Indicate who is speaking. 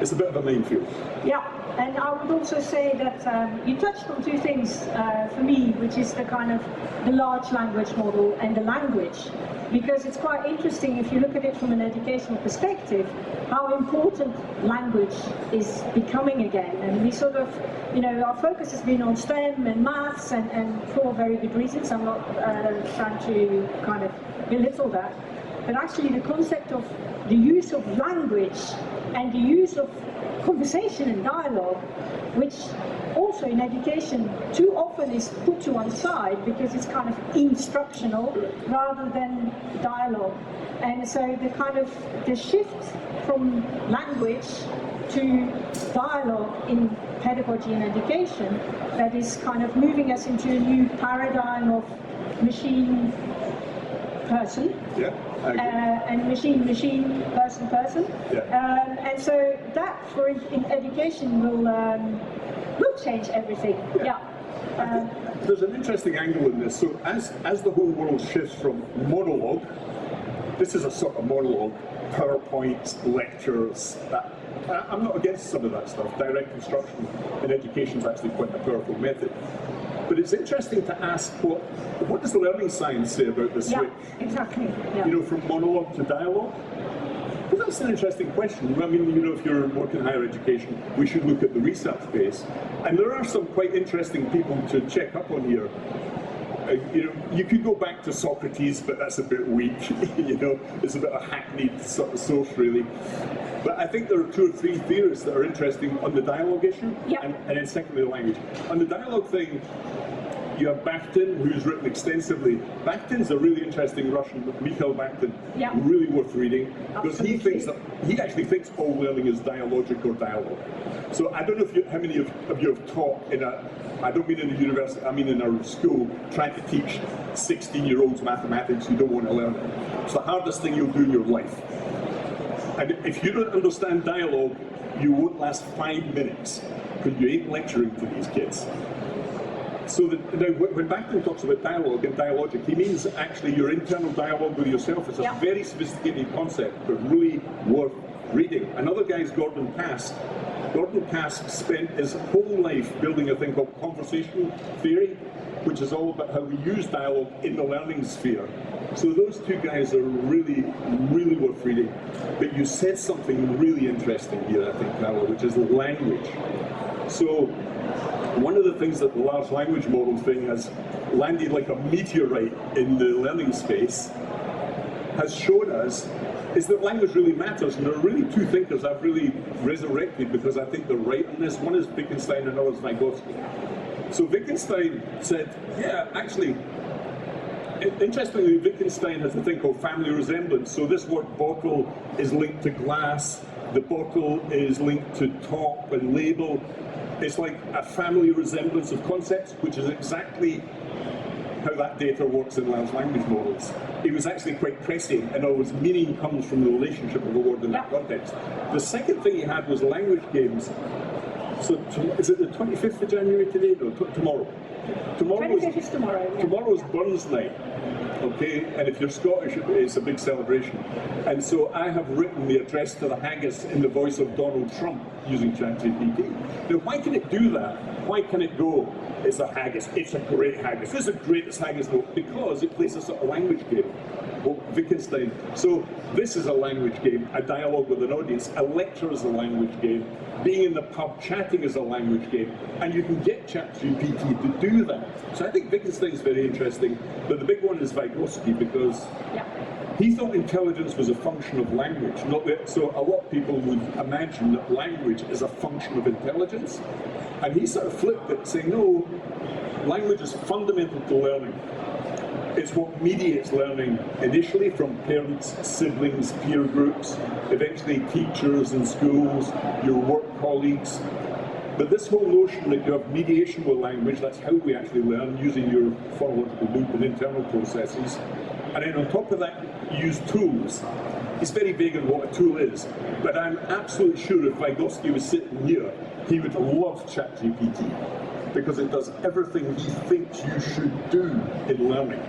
Speaker 1: It's a bit of a minefield.
Speaker 2: Yeah, and I would also say that you touched on two things for me, which is the kind of the large language model and the language. Because it's quite interesting if you look at it from an educational perspective, how important language is becoming again. And we sort of, our focus has been on STEM and maths, and for very good reasons. I'm not trying to kind of belittle that. But actually the concept of the use of language and the use of conversation and dialogue, which also in education too often is put to one side because it's kind of instructional rather than dialogue. And so the shift from language to dialogue in pedagogy and education, that is kind of moving us into a new paradigm of machine person.
Speaker 1: Yeah.
Speaker 2: And machine, person.
Speaker 1: Yeah.
Speaker 2: And so that, in education, will change everything. Yeah.
Speaker 1: There's an interesting angle in this. So as the whole world shifts from monologue, this is a sort of monologue, PowerPoint, lectures. I'm not against some of that stuff. Direct instruction in education is actually quite a powerful method. But it's interesting to ask what does the learning science say about this switch?
Speaker 2: Exactly. Yeah.
Speaker 1: From monologue to dialogue? Well, that's an interesting question. I mean, if you're working in higher education, we should look at the research base. And there are some quite interesting people to check up on here. You could go back to Socrates, but that's a bit weak. It's a bit of a hackneyed sort of source, really. But I think there are two or three theories that are interesting on the dialogue issue, and then secondly the language. On the dialogue thing, you have Bakhtin, who's written extensively. Bakhtin's a really interesting Russian, Mikhail Bakhtin, really worth reading, because he actually thinks all learning is dialogic or dialogue. So I don't know how many of you have taught I don't mean in a university, I mean in a school, trying to teach 16-year-olds mathematics who don't want to learn it. It's the hardest thing you'll do in your life. And if you don't understand dialogue, you won't last 5 minutes, because you ain't lecturing to these kids. So when Bakhtin talks about dialogue and dialogic, he means actually your internal dialogue with yourself. It's a very sophisticated concept, but really worth reading. Another guy is Gordon Cass. Gordon Cass spent his whole life building a thing called conversational theory, which is all about how we use dialogue in the learning sphere. So those two guys are really, really worth reading. But you said something really interesting here, I think, Carla, which is language. So one of the things that the large language model thing has landed like a meteorite in the learning space has shown us is that language really matters. And there are really two thinkers I've really resurrected because I think they're right on this. One is Wittgenstein and another is Vygotsky. So Wittgenstein said, actually, interestingly, Wittgenstein has a thing called family resemblance. So this word bottle is linked to glass, the bottle is linked to top and label. It's like a family resemblance of concepts, which is exactly how that data works in large language models. It was actually quite prescient, and always meaning comes from the relationship of a word in that context. The second thing he had was language games. So is it the 25th of January today? No, tomorrow.
Speaker 2: 25th is tomorrow. Yeah.
Speaker 1: Tomorrow's Burns Night. Okay, and if you're Scottish, it's a big celebration. And so I have written the address to the haggis in the voice of Donald Trump using ChatGPT. Now, why can it do that? Why can it go, it's a haggis, it's a great haggis, this is the greatest haggis? No, because it plays a sort of language game. Well, Wittgenstein. So this is a language game, a dialogue with an audience. A lecture is a language game. Being in the pub chatting is a language game. And you can get ChatGPT to do that. So I think Wittgenstein is very interesting. But the big one is Vygotsky, because he thought intelligence was a function of language. So a lot of people would imagine that language is a function of intelligence. And he sort of flipped it, saying, no, language is fundamental to learning. It's what mediates learning initially from parents, siblings, peer groups, eventually teachers in schools, your work colleagues. But this whole notion that you have mediation with language, that's how we actually learn, using your phonological loop and internal processes. And then on top of that, you use tools. It's very vague on what a tool is, but I'm absolutely sure if Vygotsky was sitting here, he would love ChatGPT, because it does everything he thinks you should do in learning.